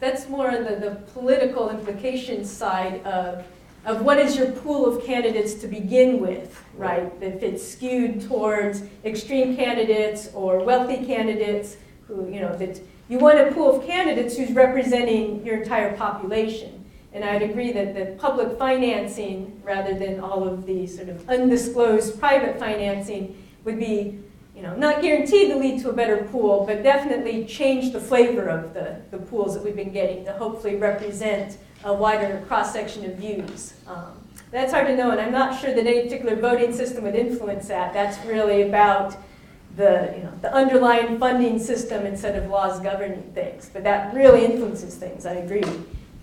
[SPEAKER 2] That's more on the political implications side of what is your pool of candidates to begin with, right? If it's skewed towards extreme candidates or wealthy candidates, who that you want a pool of candidates who's representing your entire population. And I'd agree that the public financing, rather than all of the sort of undisclosed private financing, would be not guaranteed to lead to a better pool, but definitely change the flavor of the pools that we've been getting to hopefully represent a wider cross-section of views. That's hard to know, and I'm not sure that any particular voting system would influence that. That's really about the underlying funding system instead of laws governing things. But that really influences things, I agree.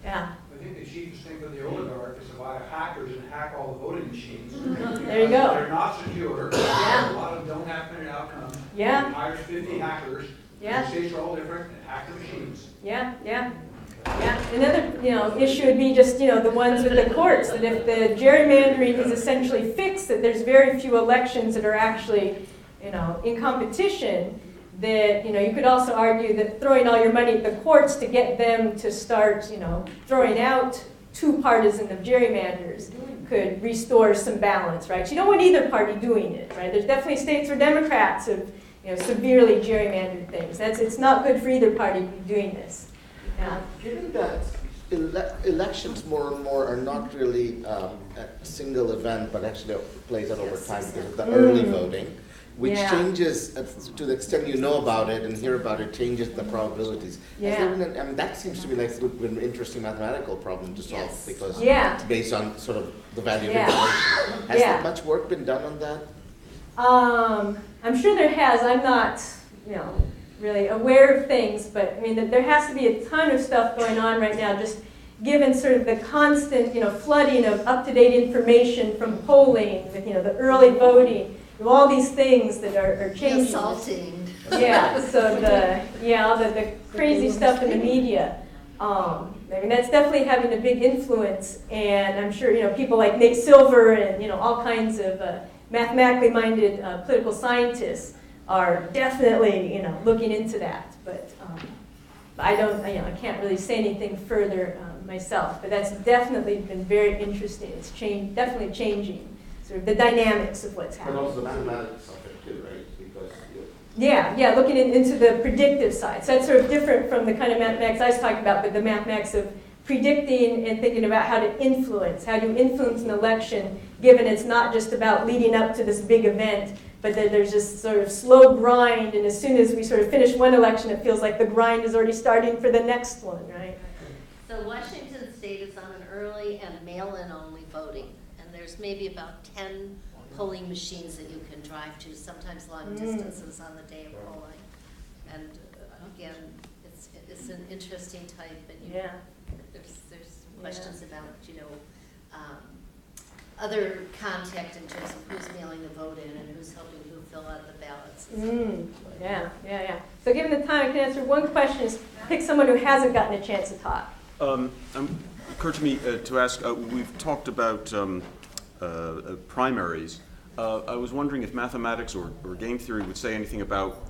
[SPEAKER 2] Yeah.
[SPEAKER 18] I think the cheapest thing for the oligarch is to buy hackers and hack all the voting machines.
[SPEAKER 2] There you go.
[SPEAKER 18] They're not secure.
[SPEAKER 2] Yeah.
[SPEAKER 18] A lot of them don't have printed outcomes.
[SPEAKER 2] Yeah.
[SPEAKER 18] He hires 50 hackers.
[SPEAKER 2] Yeah.
[SPEAKER 18] The states are all different and hack the machines.
[SPEAKER 2] Yeah. Another issue would be just the ones with the courts. That if the gerrymandering is essentially fixed, that there's very few elections that are actually in competition. That you could also argue that throwing all your money at the courts to get them to start throwing out two partisans of gerrymanders could restore some balance, right? So you don't want either party doing it, right? There's definitely states where Democrats have severely gerrymandered things. It's not good for either party to be doing this. Yeah.
[SPEAKER 15] Given that elections more and more are not really a single event, but actually plays out over time because of the early voting, which changes, to the extent you know about it and hear about it, changes the probabilities. That seems to be like an interesting mathematical problem to solve because it's based on sort of the value of information. Has that much work been done on that?
[SPEAKER 2] I'm sure there has. I'm not, really aware of things, but there has to be a ton of stuff going on right now, just given sort of the constant, flooding of up-to-date information from polling, with, the early voting, all these things that are changing.
[SPEAKER 8] Assaulting.
[SPEAKER 2] Yeah, so the crazy stuff in the media. That's definitely having a big influence, and I'm sure, people like Nate Silver and, all kinds of mathematically minded political scientists are definitely, looking into that. But I don't, I can't really say anything further myself. But that's definitely been very interesting. It's definitely changing sort of the dynamics of what's happening.
[SPEAKER 15] But also the mathematics of it too, right? Because
[SPEAKER 2] looking into the predictive side. So that's sort of different from the kind of mathematics I was talking about, but the mathematics of predicting and thinking about how to influence. How do you influence an election, given it's not just about leading up to this big event, but that there's this sort of slow grind, and as soon as we sort of finish one election, it feels like the grind is already starting for the next one, right?
[SPEAKER 8] So Washington State is on an early and mail-in only voting, and there's maybe about 10 polling machines that you can drive to, sometimes long distances on the day of polling. And again, it's an interesting type, and there's questions about other contact in terms of who's mailing the vote in and who's helping who fill out the ballots.
[SPEAKER 2] So given the time, I can answer one question. pick someone who hasn't gotten a chance to talk.
[SPEAKER 19] Occurred to me to ask, we've talked about primaries. I was wondering if mathematics or game theory would say anything about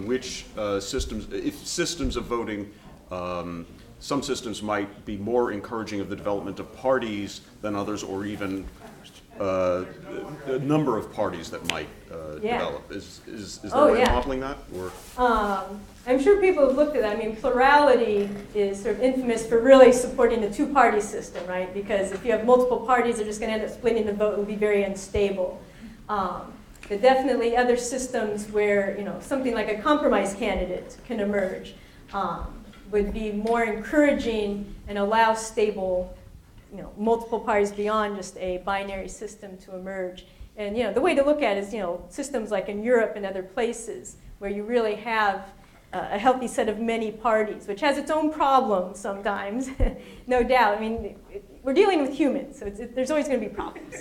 [SPEAKER 19] which systems, if systems of voting, some systems might be more encouraging of the development of parties than others, or even a number of parties that might develop. Is there a way of modeling that? Or?
[SPEAKER 2] I'm sure people have looked at that. I mean, plurality is sort of infamous for really supporting the two-party system, right? Because if you have multiple parties, they're just going to end up splitting the vote and be very unstable. But definitely other systems where, you know, something like a compromise candidate can emerge would be more encouraging and allow stable, you know, multiple parties beyond just a binary system to emerge. And, you know, the way to look at it is, you know, systems like in Europe and other places where you really have a healthy set of many parties, which has its own problems sometimes, no doubt. I mean, we're dealing with humans, so there's always going to be problems.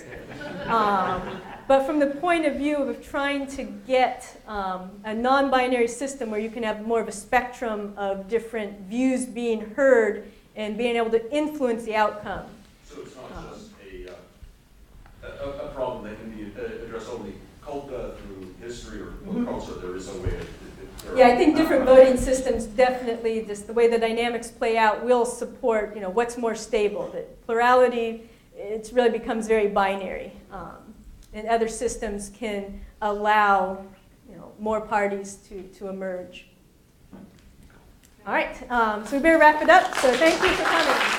[SPEAKER 2] But from the point of view of trying to get a non-binary system where you can have more of a spectrum of different views being heard and being able to influence the outcome.
[SPEAKER 19] So it's not just a problem that can be addressed only through history or culture. There is a way to...
[SPEAKER 2] Yeah, I think different voting systems definitely, just the way the dynamics play out, will support, you know, what's more stable. That plurality, it really becomes very binary. And other systems can allow, you know, more parties to emerge. All right, so we better wrap it up. So thank you for coming.